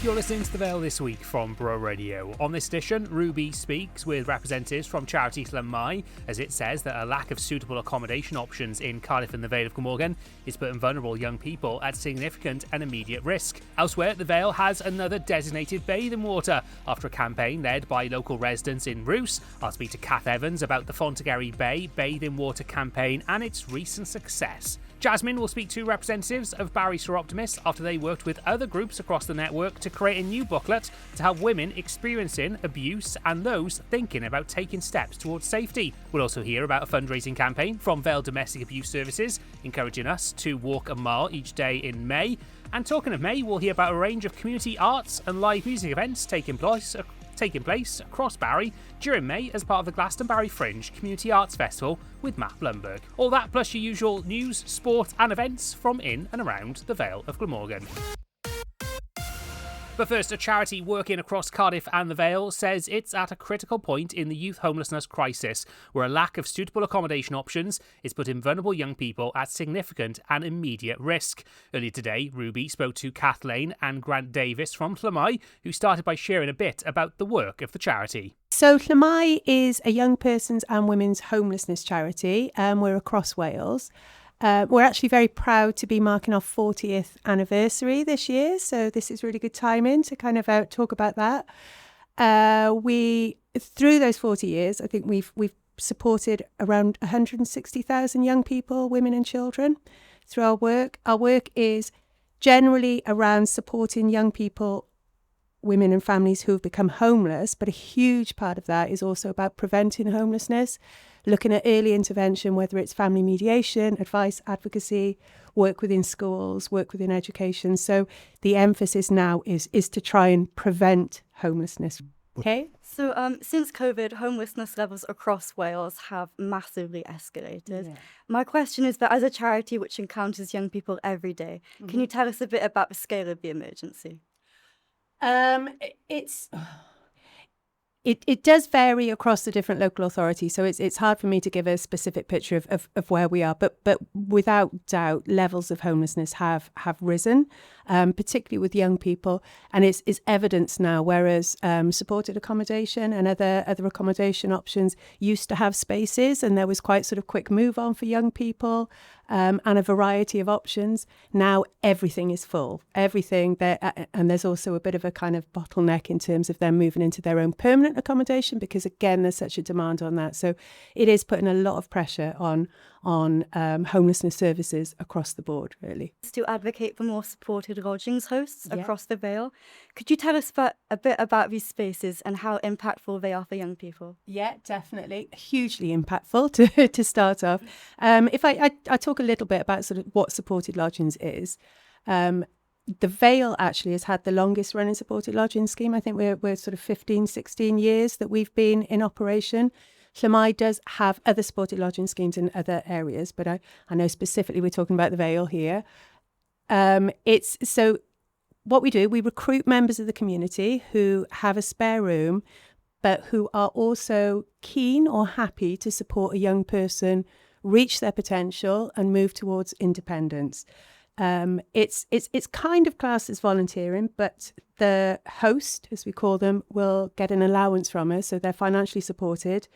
You're listening to The Vale This Week from Bro Radio. On this edition, Ruby speaks with representatives from charity Llamau, as it says that a lack of suitable accommodation options in Cardiff and the Vale of Glamorgan is putting vulnerable young people at significant and immediate risk. Elsewhere, the Vale has another designated bathing water after a campaign led by local residents in Rhoose. I'll speak to Cath Evans about the Fontygary Bay bathing water campaign and its recent success. Jasmin will speak to representatives of Barry Soroptimists after they worked with other groups across the network to create a new booklet to help women experiencing abuse and those thinking about taking steps towards safety. We'll also hear about a fundraising campaign from Vale Domestic Abuse Services, encouraging us to walk a mile each day in May. And talking of May, we'll hear about a range of community arts and live music events taking place across Barry during May as part of the GlastonBarry Fringe Community Arts Festival with Matt Blumberg. All that plus your usual news, sport and events from in and around the Vale of Glamorgan. But first, a charity working across Cardiff and the Vale says it's at a critical point in the youth homelessness crisis, where a lack of suitable accommodation options is putting vulnerable young people at significant and immediate risk. Earlier today, Ruby spoke to Kathleen and Grant Davis from Llamau, who started by sharing a bit about the work of the charity. So Llamau is a young person's and women's homelessness charity. We're across Wales. We're actually very proud to be marking our 40th anniversary this year, so this is really good timing to kind of talk about that. We, through those 40 years, I think we've supported around 160,000 young people, women and children through our work. Our work is generally around supporting young people, women and families who have become homeless, but a huge part of that is also about preventing homelessness, looking at early intervention, whether it's family mediation, advice, advocacy, work within schools, work within education. So the emphasis now is to try and prevent homelessness. Okay. So since COVID, homelessness levels across Wales have massively escalated. Yeah. My question is that as a charity which encounters young people every day, can you tell us a bit about the scale of the emergency? It does vary across the different local authorities, so it's hard for me to give a specific picture of where we are, but without doubt, levels of homelessness have risen, particularly with young people, and it's evidence now, whereas supported accommodation and other accommodation options used to have spaces, and there was quite sort of quick move on for young people, and a variety of options. Now everything is full, everything there, and there's also a bit of a kind of bottleneck in terms of them moving into their own permanent accommodation, because again there's such a demand on that. So it is putting a lot of pressure on homelessness services across the board, really. To advocate for more supported lodgings hosts across the Vale, could you tell us a bit about these spaces and how impactful they are for young people? Yeah, definitely. Hugely impactful to start off. If I talk a little bit about sort of what supported lodgings is, the Vale actually has had the longest running supported lodging scheme. I think we're sort of 15, 16 years that we've been in operation. Llamau does have other supported lodging schemes in other areas, but I know specifically we're talking about the Vale here. So what we do, we recruit members of the community who have a spare room, but who are also keen or happy to support a young person reach their potential and move towards independence. It's kind of classed as volunteering, but the host, as we call them, will get an allowance from us, so they're financially supported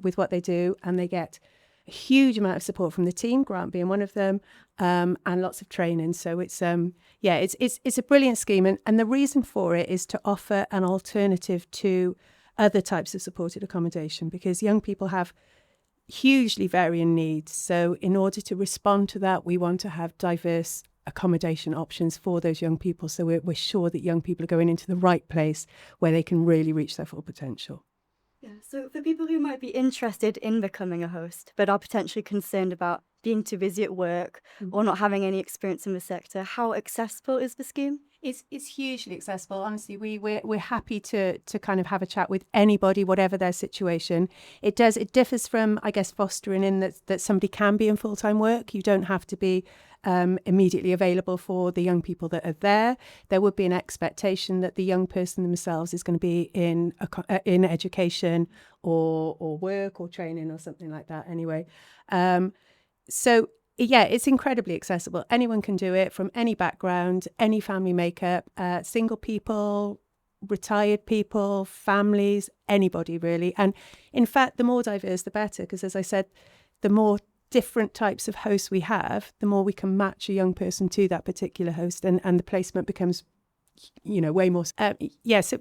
with what they do, and they get a huge amount of support from the team, Grant being one of them, and lots of training. So it's a brilliant scheme, and the reason for it is to offer an alternative to other types of supported accommodation, because young people have hugely varying needs. So in order to respond to that, we want to have diverse accommodation options for those young people, so we're sure that young people are going into the right place where they can really reach their full potential. Yeah, so for people who might be interested in becoming a host but are potentially concerned about being too busy at work or not having any experience in the sector, how accessible is the scheme? It's hugely accessible. Honestly, we're happy to kind of have a chat with anybody, whatever their situation. It differs from, I guess, fostering in that somebody can be in full-time work. You don't have to be immediately available for the young people that are there. There would be an expectation that the young person themselves is going to be in education or work or training or something like that. Anyway, so yeah, it's incredibly accessible. Anyone can do it, from any background, any family makeup, single people, retired people, families, anybody really. And in fact, the more diverse, the better, because as I said, the more different types of hosts we have, the more we can match a young person to that particular host, and the placement becomes, way more. So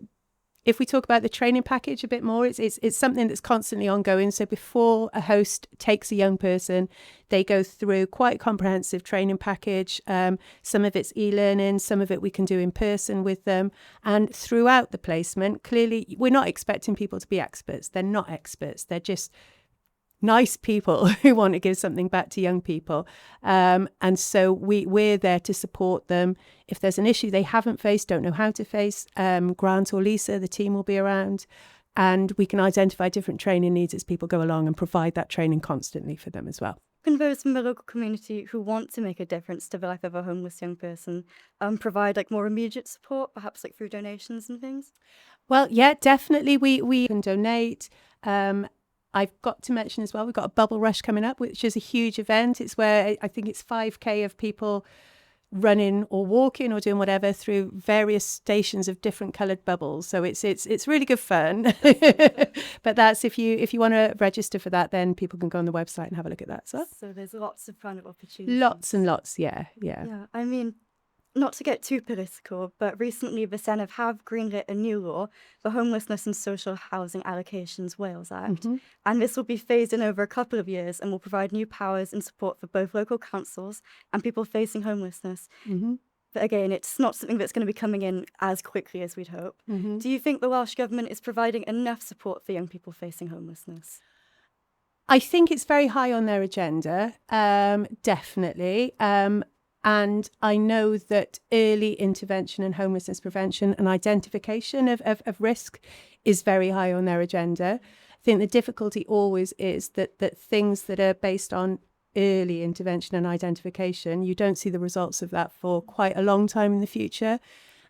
if we talk about the training package a bit more, it's something that's constantly ongoing. So before a host takes a young person, they go through quite a comprehensive training package. Some of it's e-learning, some of it we can do in person with them. And throughout the placement, clearly, we're not expecting people to be experts. They're not experts. They're just nice people who want to give something back to young people. And so we're there to support them. If there's an issue they haven't faced, don't know how to face, Grant or Lisa, the team will be around, and we can identify different training needs as people go along and provide that training constantly for them as well. Can those from the local community who want to make a difference to the life of a homeless young person provide like more immediate support, perhaps like through donations and things? Well, yeah, definitely we can donate. I've got to mention as well, we've got a bubble rush coming up, which is a huge event. It's where I think it's 5K of people running or walking or doing whatever through various stations of different coloured bubbles. So it's really good fun. But that's if you want to register for that, then people can go on the website and have a look at that. So there's lots of kind of opportunities. Lots and lots, yeah. Yeah, I mean, not to get too political, but recently the Senedd have greenlit a new law, the Homelessness and Social Housing Allocations Wales Act, and this will be phased in over a couple of years and will provide new powers and support for both local councils and people facing homelessness. But again, it's not something that's going to be coming in as quickly as we'd hope. Do you think the Welsh Government is providing enough support for young people facing homelessness? I think it's very high on their agenda, definitely. And I know that early intervention and homelessness prevention and identification of risk is very high on their agenda. I think the difficulty always is that things that are based on early intervention and identification, you don't see the results of that for quite a long time in the future.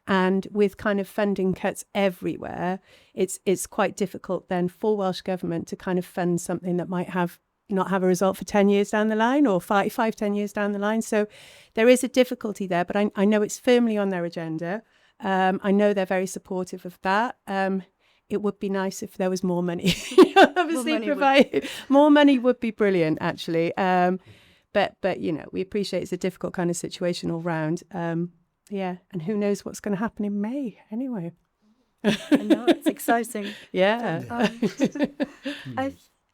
And with kind of funding cuts everywhere, it's quite difficult then for Welsh Government to kind of fund something that might not have a result for 10 years down the line, or 10 years down the line. So there is a difficulty there, but I know it's firmly on their agenda. I know they're very supportive of that. It would be nice if there was more money. Obviously, more money would be brilliant, actually. But we appreciate it's a difficult kind of situation all round. And who knows what's going to happen in May anyway. I know, it's exciting. Yeah.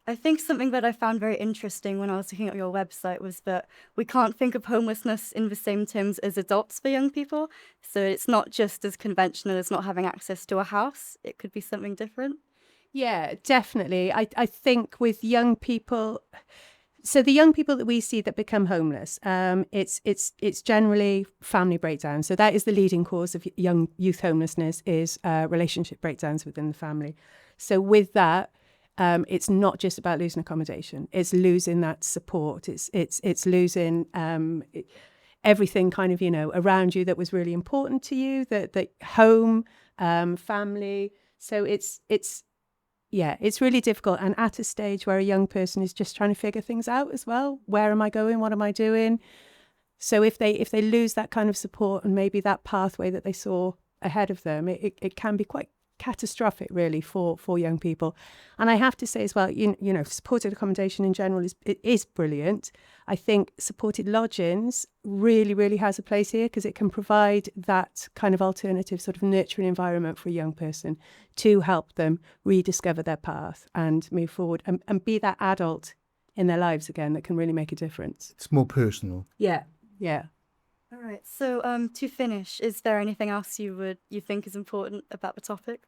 I think something that I found very interesting when I was looking at your website was that we can't think of homelessness in the same terms as adults for young people. So it's not just as conventional as not having access to a house. It could be something different. Yeah, definitely. I think with young people, so the young people that we see that become homeless, it's generally family breakdown. So that is the leading cause of young youth homelessness, is relationship breakdowns within the family. So with that, it's not just about losing accommodation. It's losing that support. It's losing everything kind of around you that was really important to you. That home, family. So it's really difficult, and at a stage where a young person is just trying to figure things out as well. Where am I going? What am I doing? So if they lose that kind of support and maybe that pathway that they saw ahead of them, it can be quite catastrophic really for young people. And I have to say as well, supported accommodation in general is brilliant. I think supported lodgings really has a place here, because it can provide that kind of alternative sort of nurturing environment for a young person to help them rediscover their path and move forward and be that adult in their lives again that can really make a difference. It's more personal. Yeah. All right. So to finish, is there anything else you think is important about the topic?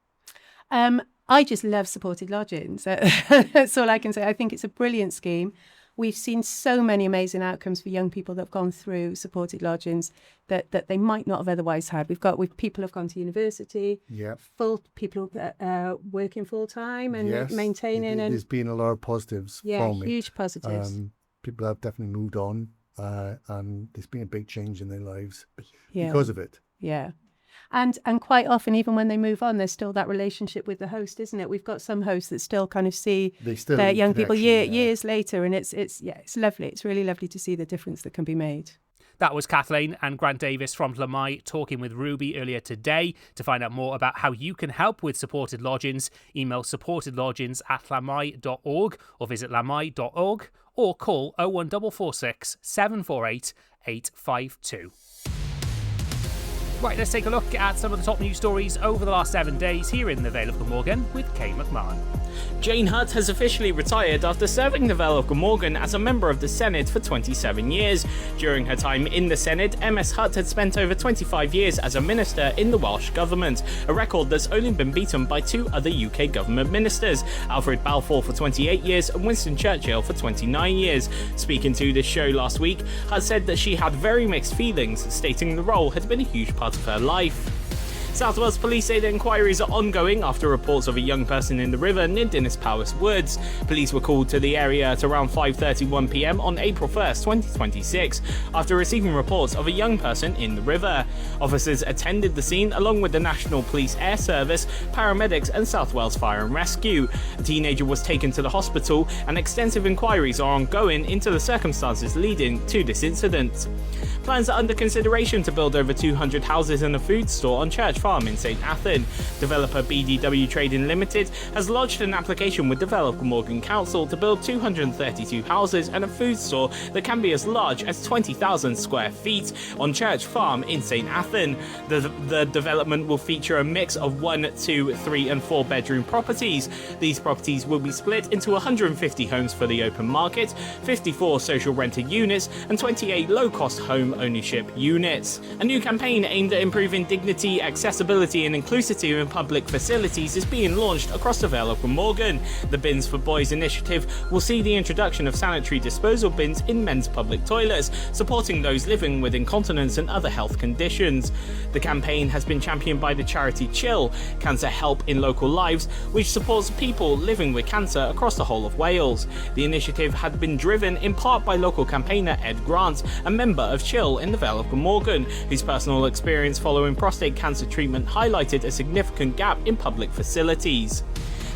I just love supported lodgings. That's all I can say. I think it's a brilliant scheme. We've seen so many amazing outcomes for young people that have gone through supported lodgings that they might not have otherwise had. We've people have gone to university, people working full time and maintaining. There's been a lot of positives from it. Huge positives. People have definitely moved on, and there's been a big change in their lives because of it. Yeah. And quite often, even when they move on, there's still that relationship with the host, isn't it? We've got some hosts that still kind of see their young people years later, and it's lovely. It's really lovely to see the difference that can be made. That was Kathleen and Grant Davis from Llamau talking with Ruby earlier today. To find out more about how you can help with supported lodgings, email supportedlodgings@llamau.org or visit llamau.org or call 01446 748 852. Right, let's take a look at some of the top news stories over the last 7 days here in the Vale of Glamorgan with Kay McMahon. Jane Hutt has officially retired after serving the Vale of Glamorgan as a member of the Senate for 27 years. During her time in the Senate, MS Hutt had spent over 25 years as a minister in the Welsh Government, a record that's only been beaten by 2 other UK government ministers, Alfred Balfour for 28 years and Winston Churchill for 29 years. Speaking to this show last week, Hutt said that she had very mixed feelings, stating the role had been a huge part of her life. South Wales Police say that inquiries are ongoing after reports of a young person in the river near Dinas Powys Woods. Police were called to the area at around 5:31 p.m. on April 1st, 2026, after receiving reports of a young person in the river. Officers attended the scene along with the National Police Air Service, paramedics and South Wales Fire and Rescue. A teenager was taken to the hospital and extensive inquiries are ongoing into the circumstances leading to this incident. Plans are under consideration to build over 200 houses and a food store on Church Farm in St Athan. Developer BDW Trading Limited has lodged an application with the Vale of Glamorgan Council to build 232 houses and a food store that can be as large as 20,000 square feet on Church Farm in St Athan. The development will feature a mix of 1, 2, 3 and 4 bedroom properties. These properties will be split into 150 homes for the open market, 54 social rented units and 28 low-cost home ownership units. A new campaign aimed at improving dignity, accessibility and inclusivity in public facilities is being launched across the Vale of Glamorgan. The Bins for Boys initiative will see the introduction of sanitary disposal bins in men's public toilets, supporting those living with incontinence and other health conditions. The campaign has been championed by the charity Chill, Cancer Help in Local Lives, which supports people living with cancer across the whole of Wales. The initiative had been driven in part by local campaigner Ed Grant, a member of Chill in the Vale of Glamorgan, whose personal experience following prostate cancer treatment highlighted a significant gap in public facilities.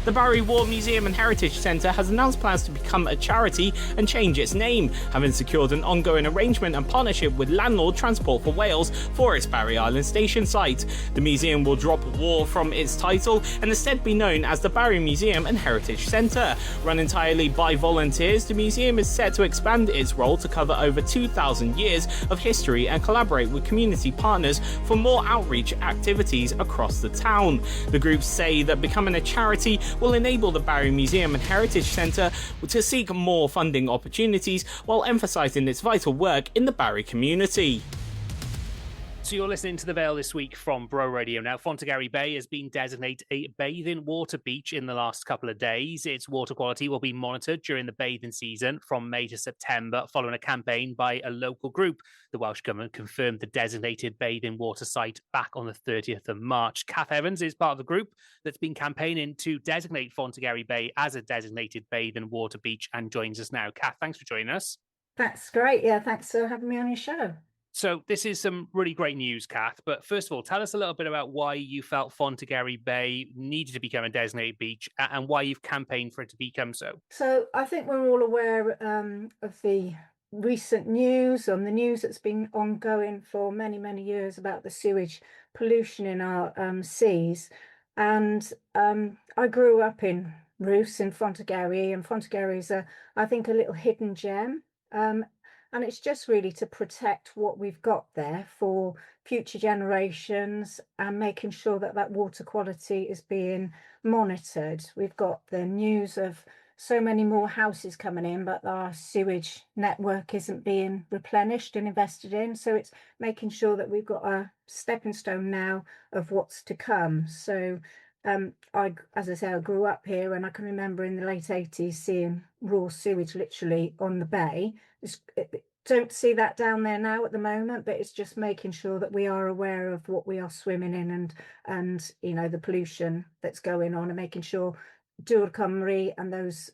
The Barry War Museum and Heritage Centre has announced plans to become a charity and change its name, having secured an ongoing arrangement and partnership with landlord Transport for Wales for its Barry Island station site. The museum will drop war from its title and instead be known as the Barry Museum and Heritage Centre. Run entirely by volunteers, the museum is set to expand its role to cover over 2,000 years of history and collaborate with community partners for more outreach activities across the town. The groups say that becoming a charity will enable the Barry Museum and Heritage Centre to seek more funding opportunities while emphasising its vital work in the Barry community. So you're listening to The Vale this week from Bro Radio. Now, Fontygary Bay has been designated a bathing water beach in the last couple of days. Its water quality will be monitored during the bathing season from May to September, following a campaign by a local group. The Welsh Government confirmed the designated bathing water site back on the 30th of March. Cath Evans is part of the group that's been campaigning to designate Fontygary Bay as a designated bathing water beach and joins us now. Cath, thanks for joining us. That's great. Yeah, thanks for having me on your show. So this is some really great news, Cath. But first of all, tell us a little bit about why you felt Fontygary Bay needed to become a designated beach and why you've campaigned for it to become so. So I think we're all aware of the recent news and the news that's been ongoing for many, many years about the sewage pollution in our seas. And I grew up in Rhoose in Fontygary, and Fontygary is, I think, a little hidden gem. And it's just really to protect what we've got there for future generations and making sure that that water quality is being monitored. We've got the news of so many more houses coming in, but our sewage network isn't being replenished and invested in. So it's making sure that we've got a stepping stone now of what's to come. So as I say, I grew up here, and I can remember in the late 80s seeing raw sewage literally on the bay. Don't see that down there now at the moment, but it's just making sure that we are aware of what we are swimming in and you know, the pollution that's going on, and making sure Dŵr Cymru and those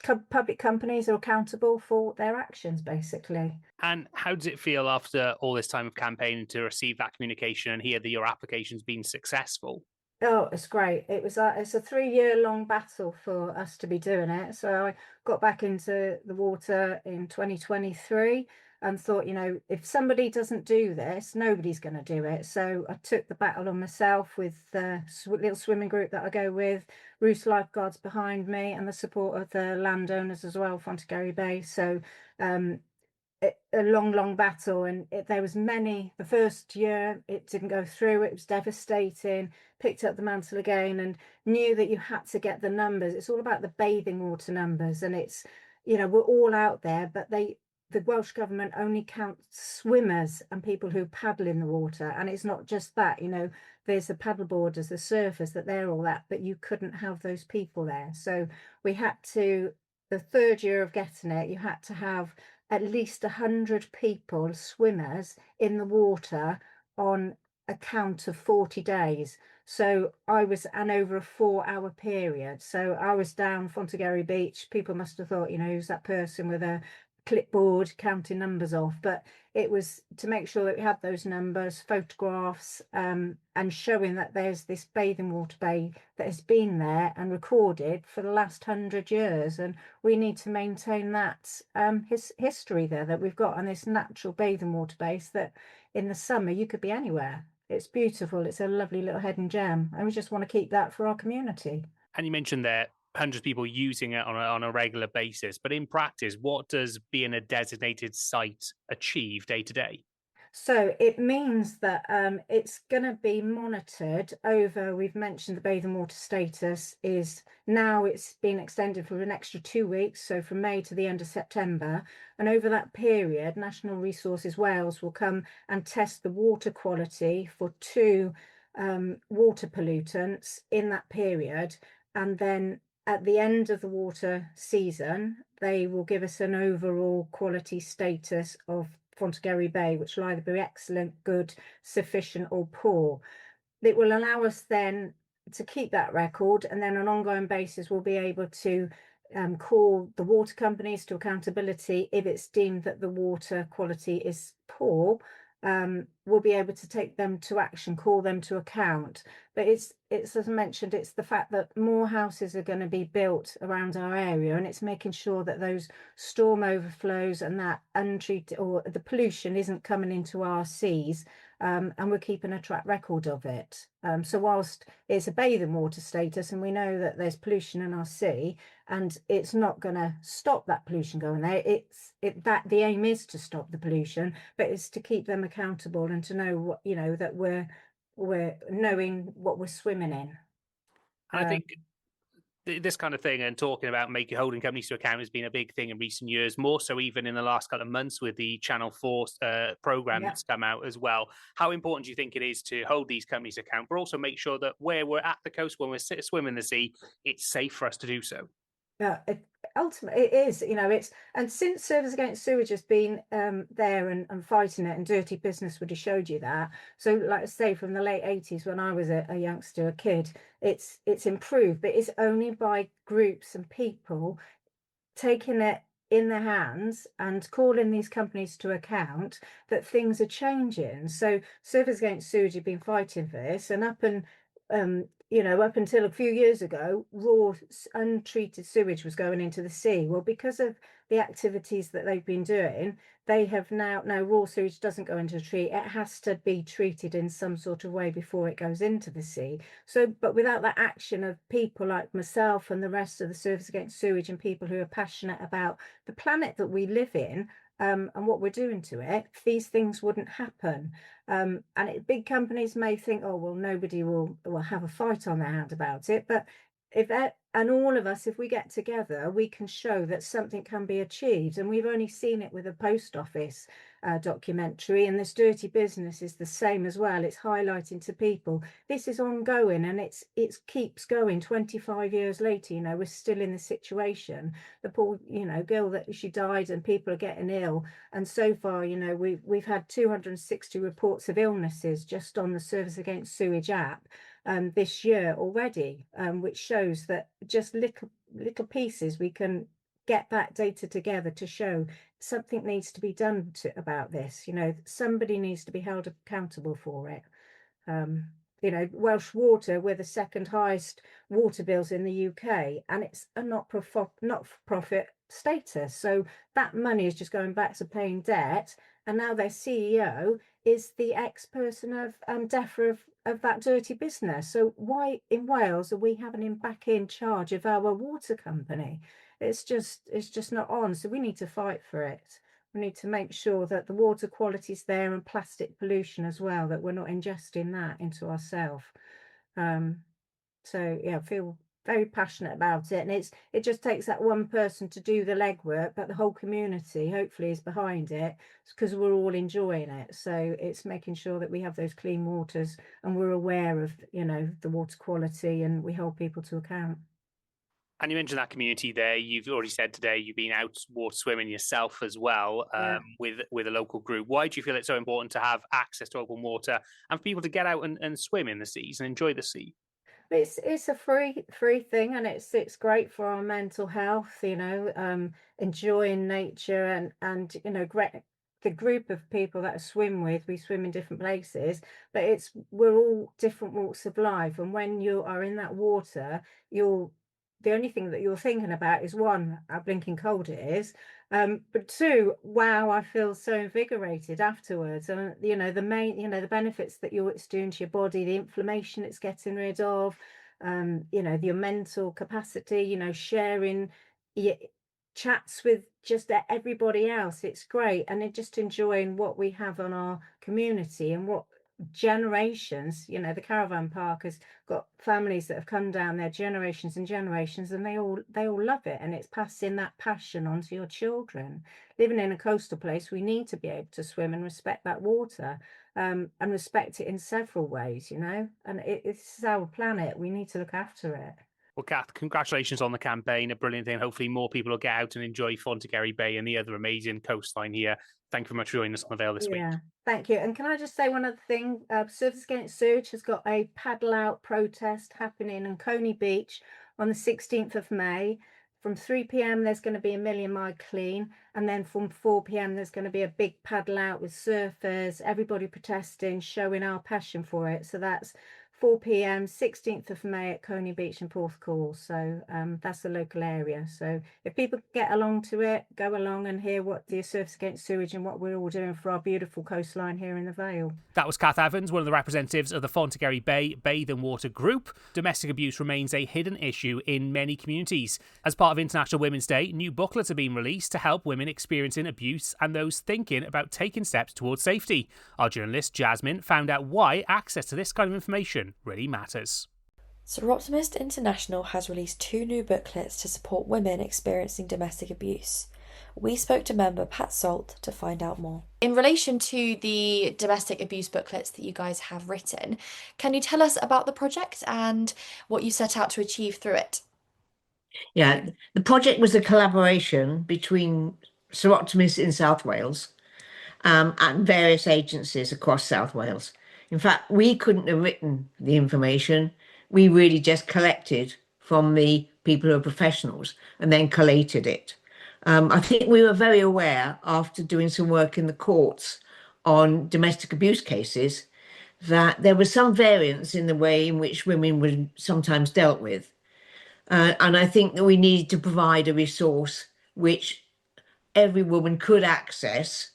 public companies are accountable for their actions, basically. And how does it feel after all this time of campaigning to receive that communication and hear that your application's been successful? Oh, it's great. It's a 3-year long battle for us to be doing it. So I got back into the water in 2023 and thought, if somebody doesn't do this, nobody's going to do it. So I took the battle on myself with the little swimming group that I go with, Rhoose lifeguards behind me, and the support of the landowners as well, Fontygary Bay. So a long battle, and there was many. The first year it didn't go through, it was devastating. Picked up the mantle again and knew that you had to get the numbers. It's all about the bathing water numbers, and it's, we're all out there, but the Welsh government only counts swimmers and people who paddle in the water. And it's not just that, there's the paddle boarders, the surfers, that they're all that, but you couldn't have those people there. So we had to, the third year of getting it, you had to have at least 100 people, swimmers, in the water on a count of 40 days. So and over a 4-hour period. So I was down Fontygary Beach. People must have thought, who's that person with a clipboard counting numbers off? But it was to make sure that we had those numbers, photographs, and showing that there's this bathing water bay that has been there and recorded for the last 100 years. And we need to maintain that history there that we've got on this natural bathing water base, that in the summer you could be anywhere. It's beautiful. It's a lovely little hidden gem. And we just want to keep that for our community. And you mentioned there hundreds of people using it on a regular basis, but in practice, what does being a designated site achieve day to day? So it means that it's going to be monitored over, we've mentioned the bathing water status is now, it's been extended for an extra 2 weeks, so from May to the end of September. And over that period, National Resources Wales will come and test the water quality for 2 water pollutants in that period. And then at the end of the water season, they will give us an overall quality status of Fontygary Bay, which will either be excellent, good, sufficient, or poor. It will allow us then to keep that record, and then on an ongoing basis we'll be able to call the water companies to accountability if it's deemed that the water quality is poor. We'll be able to take them to action, call them to account. But it's as I mentioned, it's the fact that more houses are going to be built around our area, and it's making sure that those storm overflows and that untreated or the pollution isn't coming into our seas, and we're keeping a track record of it. So whilst it's a bathing water status and we know that there's pollution in our sea and it's not going to stop that pollution going there, that the aim is to stop the pollution, but it's to keep them accountable and to know what, that we're knowing what we're swimming in. And I think this kind of thing and talking about holding companies to account has been a big thing in recent years, more so even in the last couple of months with the Channel 4 program that's come out as well. How important do you think it is to hold these companies to account, but also make sure that where we're at the coast, when we're swimming the sea, it's safe for us to do so? Yeah, ultimately it is, and since Service Against Sewage has been there and fighting it, and Dirty Business would have showed you that. So like I say, from the late 80s when I was a youngster, a kid, it's improved, but it's only by groups and people taking it in their hands and calling these companies to account that things are changing. So Service Against Sewage have been fighting for this, and up until a few years ago, raw untreated sewage was going into the sea. Well, because of the activities that they've been doing, they have now raw sewage doesn't go into the tree. It has to be treated in some sort of way before it goes into the sea. So, but without that action of people like myself and the rest of the Service Against Sewage and people who are passionate about the planet that we live in, and what we're doing to it, these things wouldn't happen. Big companies may think, oh, well, nobody will have a fight on their hand about it. But all of us, if we get together, we can show that something can be achieved. And we've only seen it with a post office documentary, and this Dirty Business is the same as well. It's highlighting to people this is ongoing, and it keeps going. 25 years later, we're still in the situation. The poor girl that she died, and people are getting ill, and so far we've had 260 reports of illnesses just on the Service Against Sewage app this year already, which shows that just little pieces we can get that data together to show something needs to be done about this. You know, somebody needs to be held accountable for it. You know, Welsh Water, we're the second highest water bills in the UK, and it's a not-for-profit status. So that money is just going back to paying debt, and now their CEO is the ex-person of DEFRA of that dirty business. So why in Wales are we having him back in charge of our water company? It's just not on. So we need to fight for it. We need to make sure that the water quality is there, and plastic pollution as well, that we're not ingesting that into ourselves. So yeah, I feel very passionate about it, and it just takes that one person to do the legwork, but the whole community hopefully is behind it, because we're all enjoying it. So it's making sure that we have those clean waters, and we're aware of, you know, the water quality, and we hold people to account. And you mentioned that community there. You've already said today you've been out water swimming yourself as well, with a local group. Why do you feel it's so important to have access to open water and for people to get out and swim in the seas and enjoy the sea? It's a free thing, and it's great for our mental health, you know, enjoying nature, and you know, the group of people that I swim with, we swim in different places, but we're all different walks of life, and when you are in that water, the only thing that you're thinking about is, one, how blinking cold it is, but two, wow, I feel so invigorated afterwards. And you know, the benefits that it's doing to your body, the inflammation it's getting rid of, you know, your mental capacity, you know, sharing your chats with just everybody else. It's great, and just enjoying what we have on our community, and what generations, you know, the caravan park has got families that have come down there generations and generations, and they all love it, and it's passing that passion on to your children. Living in a coastal place, we need to be able to swim and respect that water, and respect it in several ways, you know, and it's our planet, we need to look after it. Well, Cath, congratulations on the campaign, a brilliant thing. Hopefully more people will get out and enjoy Fontygary Bay and the other amazing coastline here. Thank you very much for joining us on the Vale this week. Thank you. And can I just say one other thing? Service Against Sewage has got a paddle out protest happening in Coney Beach on the 16th of May. From 3 p.m. there's going to be a Million Mile Clean, and then from 4 p.m. there's going to be a big paddle out with surfers, everybody protesting, showing our passion for it. So that's 4 p.m, 16th of May at Coney Beach in Porthcawl. So that's the local area. So if people get along to it, go along and hear what the Service Against Sewage and what we're all doing for our beautiful coastline here in the Vale. That was Cath Evans, one of the representatives of the Fontygary Bay Bathe and Water Group. Domestic abuse remains a hidden issue in many communities. As part of International Women's Day, new booklets are being released to help women experiencing abuse and those thinking about taking steps towards safety. Our journalist Jasmin found out why access to this kind of information really matters. Soroptimist International has released 2 new booklets to support women experiencing domestic abuse. We spoke to member Pat Salt to find out more. In relation to the domestic abuse booklets that you guys have written, can you tell us about the project and what you set out to achieve through it? Yeah, the project was a collaboration between Soroptimists in South Wales and various agencies across South Wales. In fact, we couldn't have written the information. We really just collected from the people who are professionals and then collated it. I think we were very aware, after doing some work in the courts on domestic abuse cases, that there was some variance in the way in which women were sometimes dealt with. And I think that we needed to provide a resource which every woman could access,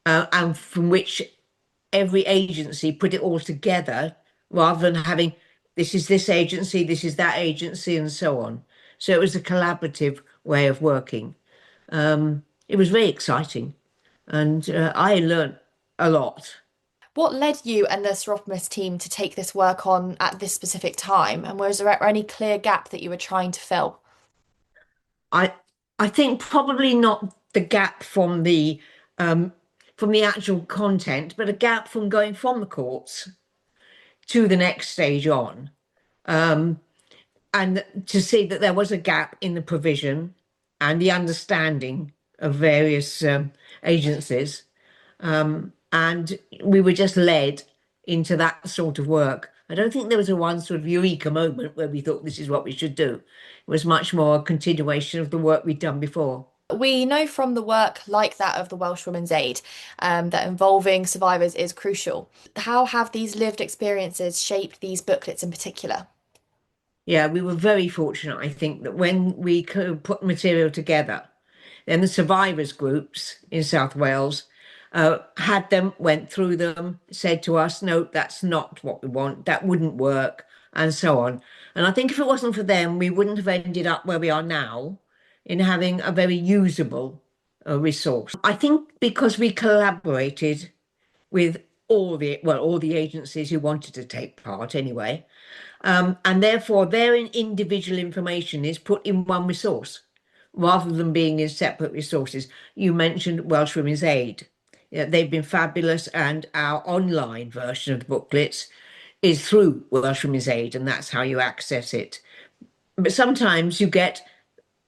and from which every agency put it all together, rather than having this is this agency, this is that agency, and so on. So it was a collaborative way of working. It was very exciting, and I learned a lot. What led you and the Soroptimist team to take this work on at this specific time, and was there any clear gap that you were trying to fill? I think probably not the gap from the actual content, but a gap from going from the courts to the next stage on, and to see that there was a gap in the provision and the understanding of various agencies, and we were just led into that sort of work I don't think there was a one sort of eureka moment where we thought this is what we should do. It was much more a continuation of the work we'd done before. We know from the work like that of the Welsh Women's Aid that involving survivors is crucial. How have these lived experiences shaped these booklets in particular? Yeah, we were very fortunate, I think, that when we could put material together, then the survivors groups in South Wales had them, went through them, said to us, no, that's not what we want, that wouldn't work, and so on. And I think if it wasn't for them, we wouldn't have ended up where we are now in having a very usable resource. I think because we collaborated with all the agencies who wanted to take part anyway, and therefore their individual information is put in one resource rather than being in separate resources. You mentioned Welsh Women's Aid. Yeah, they've been fabulous, and our online version of the booklets is through Welsh Women's Aid, and that's how you access it. But sometimes you get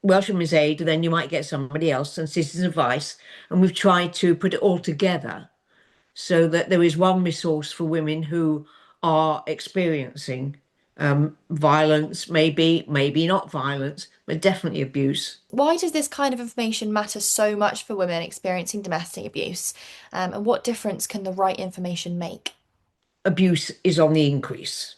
Welsh Women's Aid, and then you might get somebody else and Citizens Advice, and we've tried to put it all together so that there is one resource for women who are experiencing violence, maybe not violence, but definitely abuse. Why does this kind of information matter so much for women experiencing domestic abuse? And what difference can the right information make? Abuse is on the increase.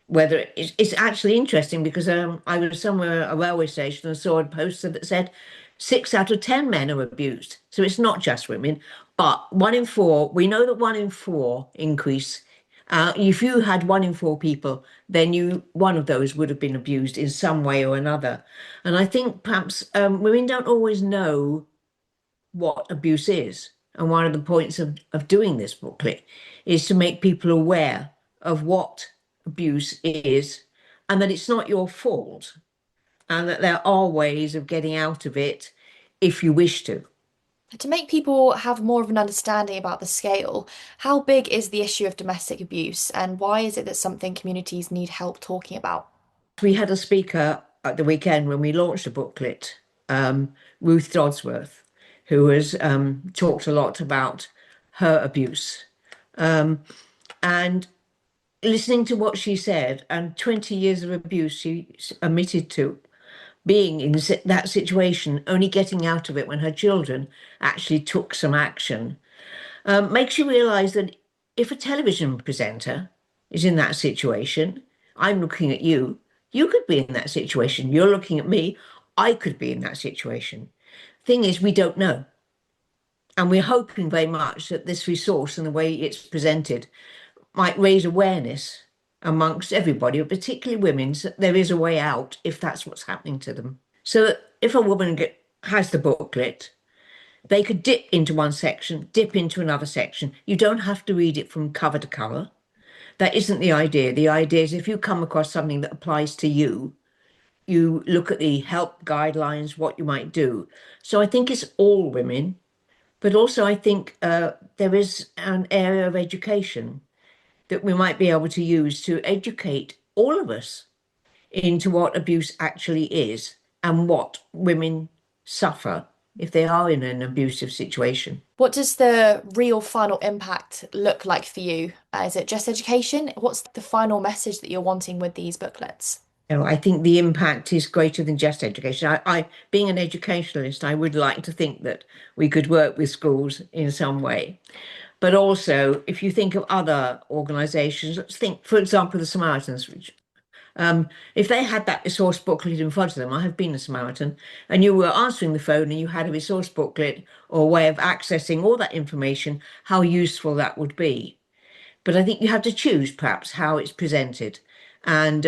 Whether it's actually interesting because I was somewhere, a railway station, and saw a poster that said 6 out of 10 men are abused. So it's not just women, but 1 in 4, we know that 1 in 4 increase. If you had 1 in 4 people, then one of those would have been abused in some way or another. And I think perhaps women don't always know what abuse is. And one of the points of doing this booklet is to make people aware of what abuse is, and that it's not your fault, and that there are ways of getting out of it if you wish to. To make people have more of an understanding about the scale, how big is the issue of domestic abuse, and why is it that something communities need help talking about? We had a speaker at the weekend when we launched the booklet, Ruth Dodsworth, who has talked a lot about her abuse. And listening to what she said, and 20 years of abuse she admitted to, being in that situation, only getting out of it when her children actually took some action, makes you realise that if a television presenter is in that situation, I'm looking at you, you could be in that situation. You're looking at me, I could be in that situation. Thing is, we don't know. And we're hoping very much that this resource and the way it's presented might raise awareness amongst everybody, particularly women, so there is a way out if that's what's happening to them. So that if a woman has the booklet, they could dip into one section, dip into another section. You don't have to read it from cover to cover. That isn't the idea. The idea is if you come across something that applies to you, you look at the help guidelines, what you might do. So I think it's all women, but also I think there is an area of education that we might be able to use to educate all of us into what abuse actually is and what women suffer if they are in an abusive situation. What does the real final impact look like for you? Is it just education? What's the final message that you're wanting with these booklets? I think the impact is greater than just education. I being an educationalist, I would like to think that we could work with schools in some way. But also, if you think of other organisations, let's think, for example, the Samaritans, which, if they had that resource booklet in front of them, I have been a Samaritan, and you were answering the phone and you had a resource booklet or a way of accessing all that information, how useful that would be. But I think you have to choose perhaps how it's presented and,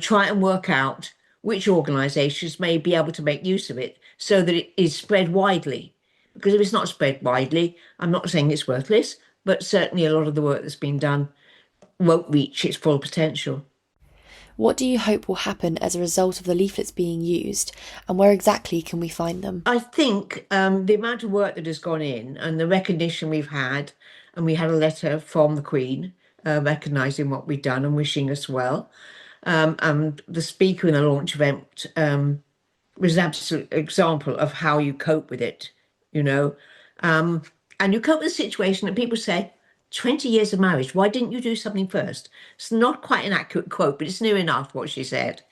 try and work out which organisations may be able to make use of it so that it is spread widely. Because if it's not spread widely, I'm not saying it's worthless, but certainly a lot of the work that's been done won't reach its full potential. What do you hope will happen as a result of the leaflets being used, and where exactly can we find them? I think the amount of work that has gone in and the recognition we've had, and we had a letter from the Queen recognising what we've done and wishing us well, and the speaker in the launch event was an absolute example of how you cope with it. And you cope with a situation that people say, 20 years of marriage. Why didn't you do something first? It's not quite an accurate quote, but it's near enough what she said.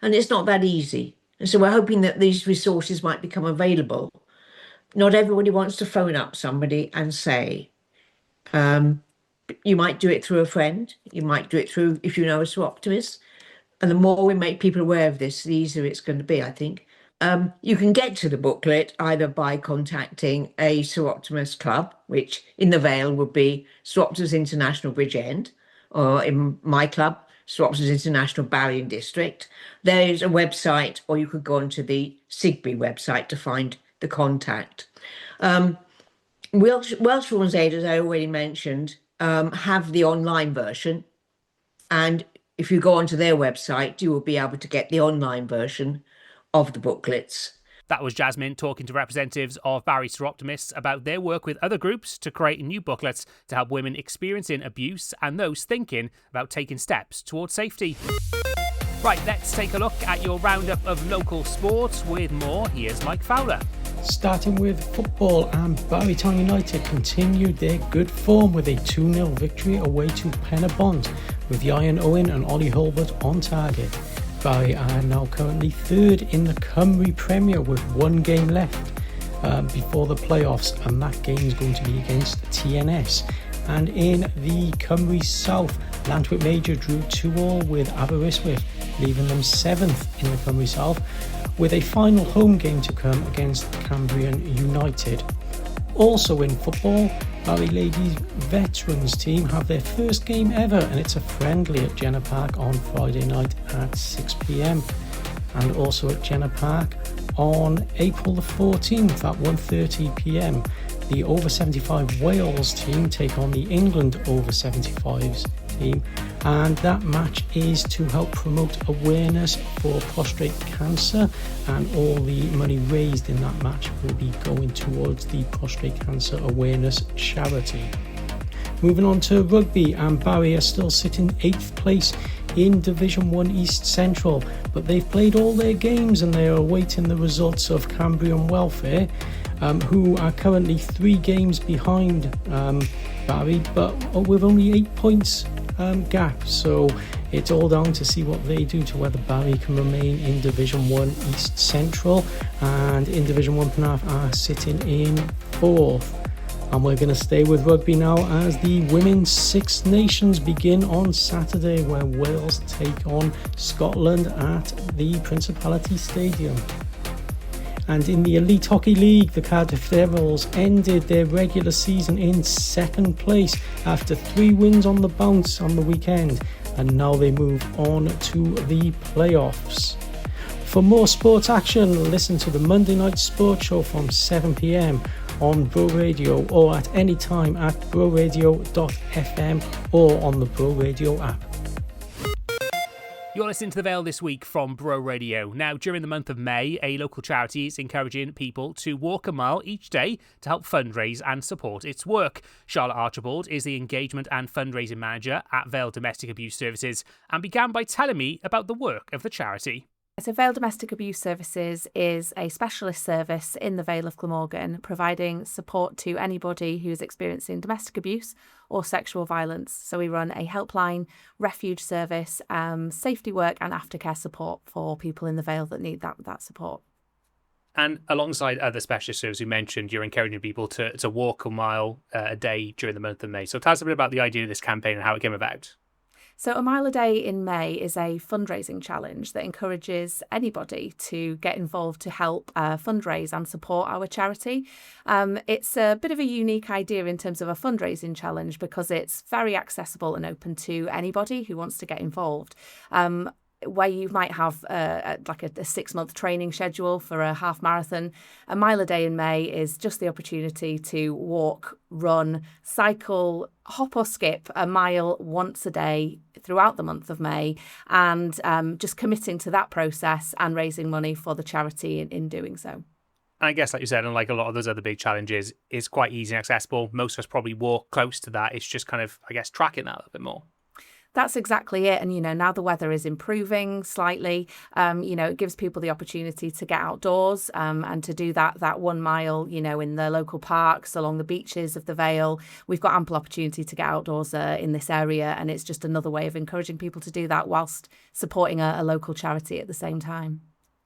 And it's not that easy. And so we're hoping that these resources might become available. Not everybody wants to phone up somebody and say, you might do it through a friend. You might do it through, if you know a Soroptimist. And the more we make people aware of this, the easier it's going to be, I think. You can get to the booklet either by contacting a Soroptimist club, which in the Vale would be Soroptimist International Bridgend, or in my club, Soroptimist International Barry District. There is a website, or you could go onto the Sigby website to find the contact. Welsh Women's Aid, as I already mentioned, have the online version. And if you go onto their website, you will be able to get the online version of the booklets. That was Jasmin talking to representatives of Barry Soroptimists about their work with other groups to create new booklets to help women experiencing abuse and those thinking about taking steps towards safety. Right, let's take a look at your roundup of local sports with more. Here's Mike Fowler. Starting with football, and Barry Town United continued their good form with a 2-0 victory away to Penabont, with Ian Owen and Ollie Hulbert on target. Barry are now currently third in the Cymru Premier with one game left before the playoffs, and that game is going to be against TNS. And in the Cymru South, Lantwick Major drew 2-2 with Aberystwyth, leaving them 7th in the Cymru South, with a final home game to come against Cambrian United. Also in football, Barry Ladies Veterans team have their first game ever, and it's a friendly at Jenner Park on Friday night at 6 p.m. and also at Jenner Park on April the 14th at 1:30 p.m. The over 75 Wales team take on the England over 75s team, and that match is to help promote awareness for prostate cancer, and all the money raised in that match will be going towards the prostate cancer awareness charity. Moving on to rugby, and Barry are still sitting 8th place in Division 1 East Central, but they've played all their games and they are awaiting the results of Cambrian Welfare, who are currently 3 games behind Barry, but with only 8 points gap. So it's all down to see what they do to whether Barry can remain in Division 1 East Central, and in Division 1 Penarth are sitting in 4th. And we're going to stay with rugby now as the Women's Six Nations begin on Saturday, where Wales take on Scotland at the Principality Stadium. And in the Elite Hockey League, the Cardiff Devils ended their regular season in 2nd place after 3 wins on the bounce on the weekend, and now they move on to the playoffs. For more sports action, listen to the Monday Night Sports Show from 7 p.m. on Bro Radio, or at any time at broradio.fm or on the Bro Radio app. You're listening to The Vale This Week from Bro Radio. Now, during the month of May, a local charity is encouraging people to walk a mile each day to help fundraise and support its work. Charlotte Archibald is the engagement and fundraising manager at Vale Domestic Abuse Services and began by telling me about the work of the charity. So Vale Domestic Abuse Services is a specialist service in the Vale of Glamorgan, providing support to anybody who's experiencing domestic abuse or sexual violence. So we run a helpline, refuge service, safety work and aftercare support for people in the Vale that need that support. And alongside other specialist services, you mentioned you're encouraging people to walk a mile a day during the month of May. So tell us a bit about the idea of this campaign and how it came about. So A Mile a Day in May is a fundraising challenge that encourages anybody to get involved to help fundraise and support our charity. It's a bit of a unique idea in terms of a fundraising challenge because it's very accessible and open to anybody who wants to get involved. Where you might have a 6-month training schedule for a half marathon, A Mile a Day in May is just the opportunity to walk, run, cycle, hop or skip a mile once a day throughout the month of May, and just committing to that process and raising money for the charity in doing so. I guess, like you said, unlike a lot of those other big challenges, it's quite easy and accessible. Most of us probably walk close to that. It's just kind of, I guess, tracking that a little bit more. That's exactly it. And, now the weather is improving slightly. It gives people the opportunity to get outdoors and to do that 1 mile, in the local parks, along the beaches of the Vale. We've got ample opportunity to get outdoors in this area. And it's just another way of encouraging people to do that whilst supporting a local charity at the same time.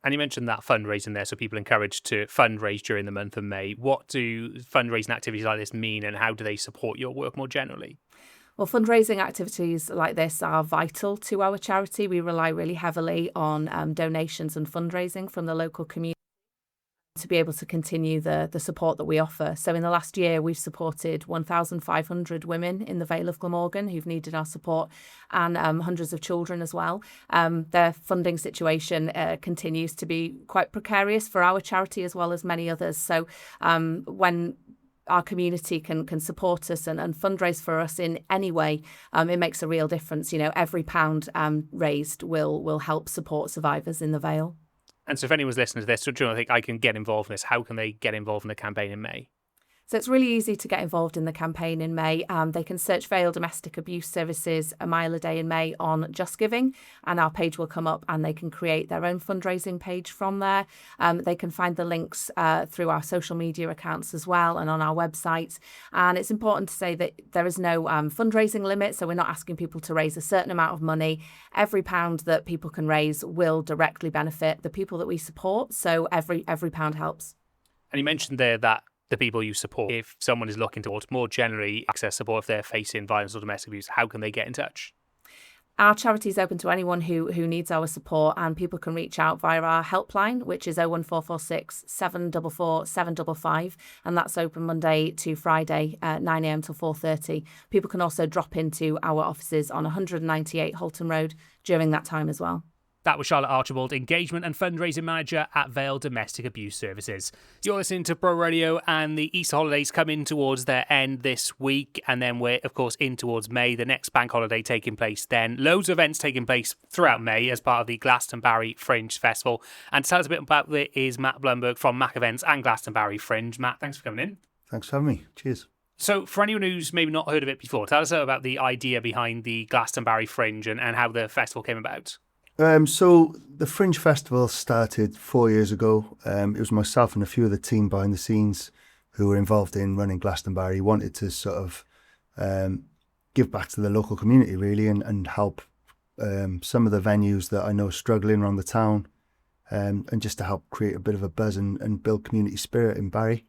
And you mentioned that fundraising there, so people encouraged to fundraise during the month of May. What do fundraising activities like this mean, and how do they support your work more generally? Well, fundraising activities like this are vital to our charity. We rely really heavily on donations and fundraising from the local community to be able to continue the support that we offer. So in the last year, we've supported 1,500 women in the Vale of Glamorgan who've needed our support, and hundreds of children as well. Their funding situation continues to be quite precarious for our charity as well as many others. So when our community can support us and fundraise for us in any way, it makes a real difference. Every pound raised will help support survivors in the Vale. And so if anyone's listening to this, I think I can get involved in this, how can they get involved in the campaign in May? So it's really easy to get involved in the campaign in May. They can search Vale Domestic Abuse Services a mile a day in May on Just Giving, and our page will come up and they can create their own fundraising page from there. They can find the links through our social media accounts as well and on our website. And it's important to say that there is no fundraising limit, so we're not asking people to raise a certain amount of money. Every pound that people can raise will directly benefit the people that we support, so every pound helps. And you mentioned there that the people you support, if someone is looking towards more generally access support if they're facing violence or domestic abuse, how can they get in touch? Our charity is open to anyone who needs our support, and people can reach out via our helpline, which is 01446 744 755, and that's open Monday to Friday, 9 a.m. till 4:30. People can also drop into our offices on 198 Holton Road during that time as well. That was Charlotte Archibald, Engagement and Fundraising Manager at Vale Domestic Abuse Services. You're listening to Bro Radio, and the Easter holidays come in towards their end this week, and then we're, of course, in towards May, the next bank holiday taking place then. Loads of events taking place throughout May as part of the GlastonBarry Fringe Festival. And to tell us a bit about it is Matt Blumberg from Mac Events and GlastonBarry Fringe. Matt, thanks for coming in. Thanks for having me. Cheers. So for anyone who's maybe not heard of it before, tell us about the idea behind the GlastonBarry Fringe and how the festival came about. So the Fringe Festival started 4 years ago. It was myself and a few of the team behind the scenes who were involved in running GlastonBarry, wanted to sort of give back to the local community really and help some of the venues that I know are struggling around the town, and just to help create a bit of a buzz and build community spirit in Barry.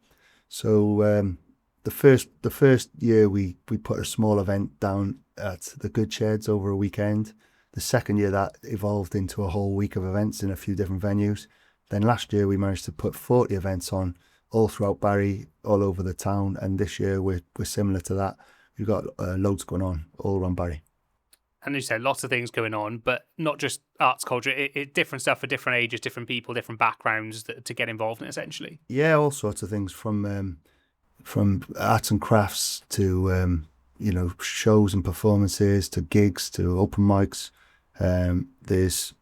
So the first year we put a small event down at the Good Sheds over a weekend. The second year that evolved into a whole week of events in a few different venues. Then last year we managed to put 40 events on all throughout Barry, all over the town. And this year we're similar to that. We've got loads going on all around Barry. And you said lots of things going on, but not just arts, culture, it different stuff for different ages, different people, different backgrounds to get involved in, essentially. Yeah, all sorts of things from arts and crafts to, shows and performances, to gigs, to open mics. There's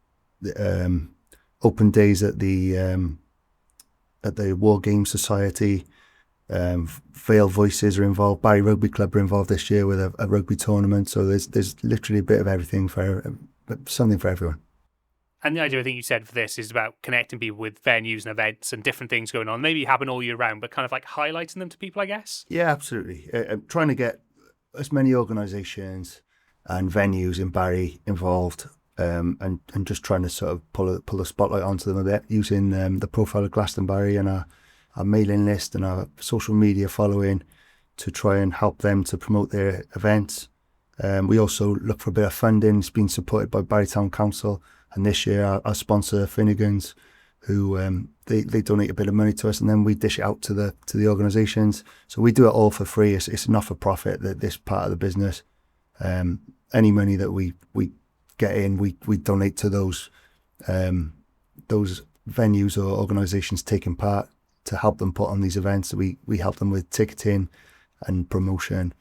open days at the War Games Society. Vale Voices are involved. Barry Rugby Club are involved this year with a rugby tournament. So there's literally a bit of everything something for everyone. And the idea I think you said for this is about connecting people with venues and events and different things going on. Maybe happen all year round, but kind of like highlighting them to people, I guess. Yeah, absolutely. Trying to get as many organisations and venues in Barry involved, and just trying to sort of pull the spotlight onto them a bit using the profile of GlastonBarry and our mailing list and our social media following to try and help them to promote their events. We also look for a bit of funding. It's been supported by Barry Town Council, and this year our sponsor Finnegans, who they donate a bit of money to us, and then we dish it out to the organisations. So we do it all for free. It's not for profit, this part of the business. Any money that we get in, we donate to those venues or organisations taking part to help them put on these events. We help them with ticketing and promotion,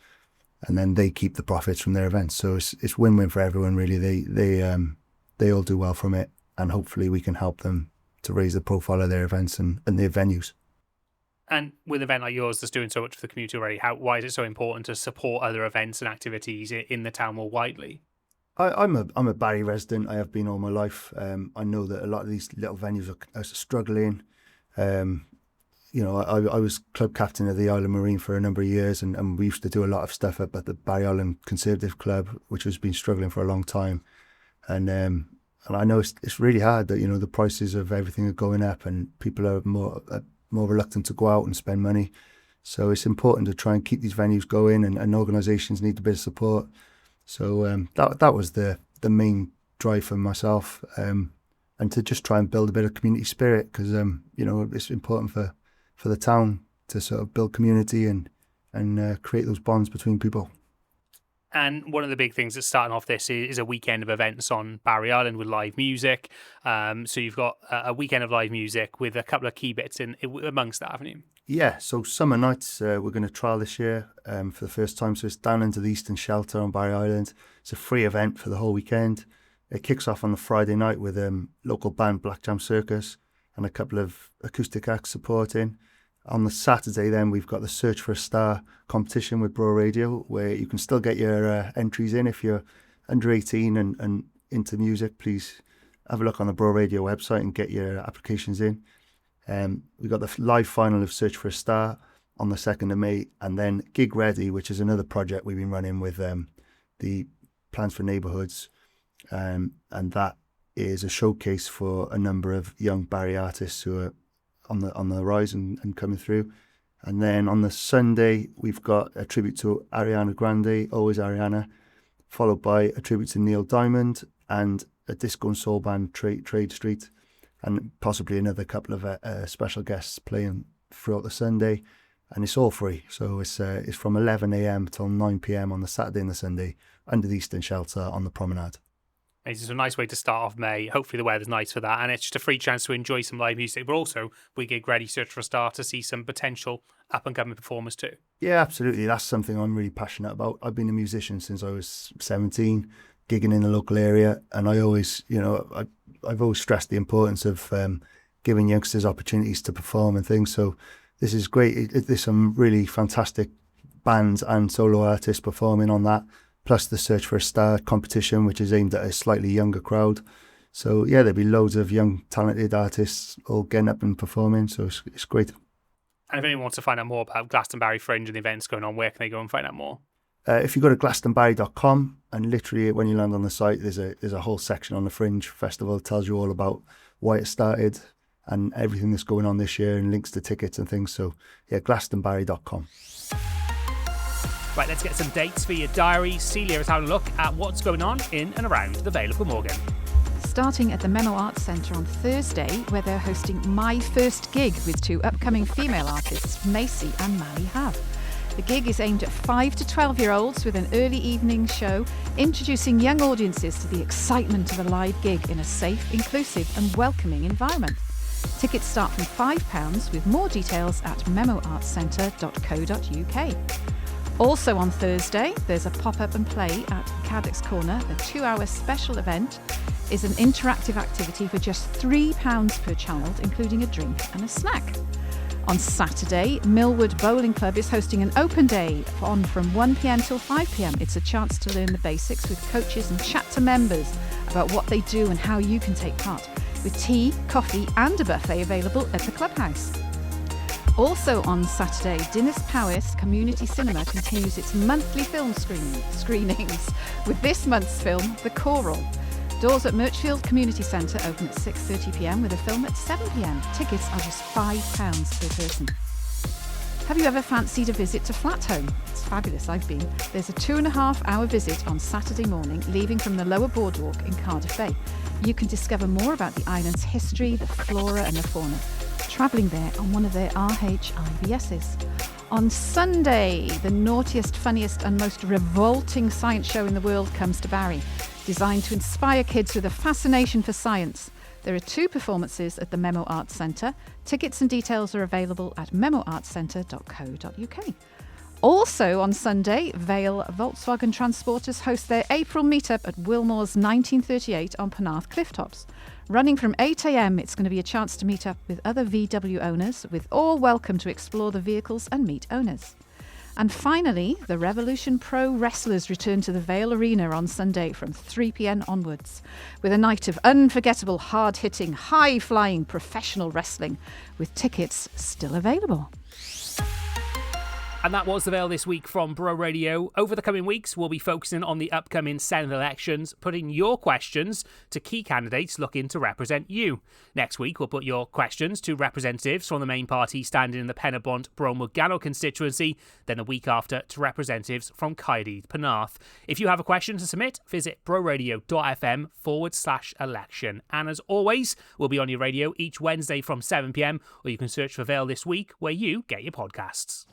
and then they keep the profits from their events. So it's win-win for everyone really. They all do well from it, and hopefully we can help them to raise the profile of their events and their venues. And with an event like yours that's doing so much for the community already, why is it so important to support other events and activities in the town more widely? I'm a Barry resident. I have been all my life. I know that a lot of these little venues are struggling. I was club captain of the Island Marine for a number of years, and we used to do a lot of stuff up at the Barry Island Conservative Club, which has been struggling for a long time. And I know it's really hard that, the prices of everything are going up and people are more reluctant to go out and spend money. So it's important to try and keep these venues going, and organisations need a bit of support. So that was the main drive for myself, and to just try and build a bit of community spirit, because it's important for the town to sort of build community and create those bonds between people. And one of the big things that's starting off this is a weekend of events on Barry Island with live music. So you've got a weekend of live music with a couple of key bits amongst that, haven't you? Yeah, so summer nights we're going to trial this year for the first time. So it's down into the Eastern Shelter on Barry Island. It's a free event for the whole weekend. It kicks off on the Friday night with local band Black Jam Circus and a couple of acoustic acts supporting. On the Saturday then we've got the Search for a Star competition with Bro Radio, where you can still get your entries in. If you're under 18 and into music, please have a look on the Bro Radio website and get your applications in. We've got the live final of Search for a Star on the 2nd of May, and then Gig Ready, which is another project we've been running with the Plans for Neighbourhoods, and that is a showcase for a number of young Barry artists who are on the rise and coming through. And then on the Sunday we've got a tribute to Ariana Grande, Always Ariana, followed by a tribute to Neil Diamond and a disco and soul band, Trade Street, and possibly another couple of special guests playing throughout the Sunday. And it's all free, so it's from 11 a.m. till 9 p.m. on the Saturday and the Sunday under the Eastern Shelter on the promenade. It's a nice way to start off May. Hopefully the weather's nice for that, and it's just a free chance to enjoy some live music, but also we get ready, Search for a Star, to see some potential up-and-coming performers too. Yeah, absolutely. That's something I'm really passionate about. I've been a musician since I was 17, gigging in the local area, and I always, I've always stressed the importance of giving youngsters opportunities to perform and things. So this is great. There's some really fantastic bands and solo artists performing on that, plus the Search for a Star competition, which is aimed at a slightly younger crowd. So yeah, there'll be loads of young talented artists all getting up and performing, so it's great. And if anyone wants to find out more about Glastonbarry Fringe and the events going on, where can they go and find out more? If you go to GlastonBarry.com, and literally when you land on the site, there's a whole section on the Fringe Festival. It tells you all about why it started and everything that's going on this year, and links to tickets and things. So yeah, GlastonBarry.com. Right, let's get some dates for your diary. Celia is having a look at what's going on in and around the Vale of Glamorgan. Starting at the Memo Arts Centre on Thursday, where they're hosting My First Gig with two upcoming female artists, Macy and Mally Have. The gig is aimed at 5 to 12-year-olds with an early evening show, introducing young audiences to the excitement of a live gig in a safe, inclusive and welcoming environment. Tickets start from £5, with more details at memoartscentre.co.uk. Also on Thursday, there's a pop-up and play at Caddick's Corner. The 2-hour special event is an interactive activity for just £3 per child, including a drink and a snack. On Saturday, Millwood Bowling Club is hosting an open day on from 1pm till 5pm. It's a chance to learn the basics with coaches and chat to members about what they do and how you can take part, with tea, coffee and a buffet available at the clubhouse. Also on Saturday, Dinas Powys Community Cinema continues its monthly film screenings with this month's film, The Choral. Doors at Mirchfield Community Centre open at 6:30pm with a film at 7pm. Tickets are just £5 per person. Have you ever fancied a visit to Flathome? It's fabulous, I've been. There's a 2.5-hour visit on Saturday morning, leaving from the Lower Boardwalk in Cardiff Bay. You can discover more about the island's history, the flora and the fauna, travelling there on one of their RHIVS's. On Sunday, the naughtiest, funniest and most revolting science show in the world comes to Barry, designed to inspire kids with a fascination for science. There are 2 performances at the Memo Arts Centre. Tickets and details are available at memoartscentre.co.uk. Also on Sunday, Vale Volkswagen Transporters host their April meetup at Wilmore's 1938 on Penarth Clifftops. Running from 8am, it's going to be a chance to meet up with other VW owners, with all welcome to explore the vehicles and meet owners. And finally, the Revolution Pro wrestlers return to the Vale Arena on Sunday from 3 p.m. onwards, with a night of unforgettable, hard-hitting, high-flying professional wrestling, with tickets still available. And that was the Vale this week from Bro Radio. Over the coming weeks, we'll be focusing on the upcoming Senate elections, putting your questions to key candidates looking to represent you. Next week, we'll put your questions to representatives from the main party standing in the Penabont Bro-Morgannwg constituency, then the week after to representatives from Caerdydd Penarth. If you have a question to submit, visit broradio.fm/election. And as always, we'll be on your radio each Wednesday from 7 p.m, or you can search for Vale This Week where you get your podcasts.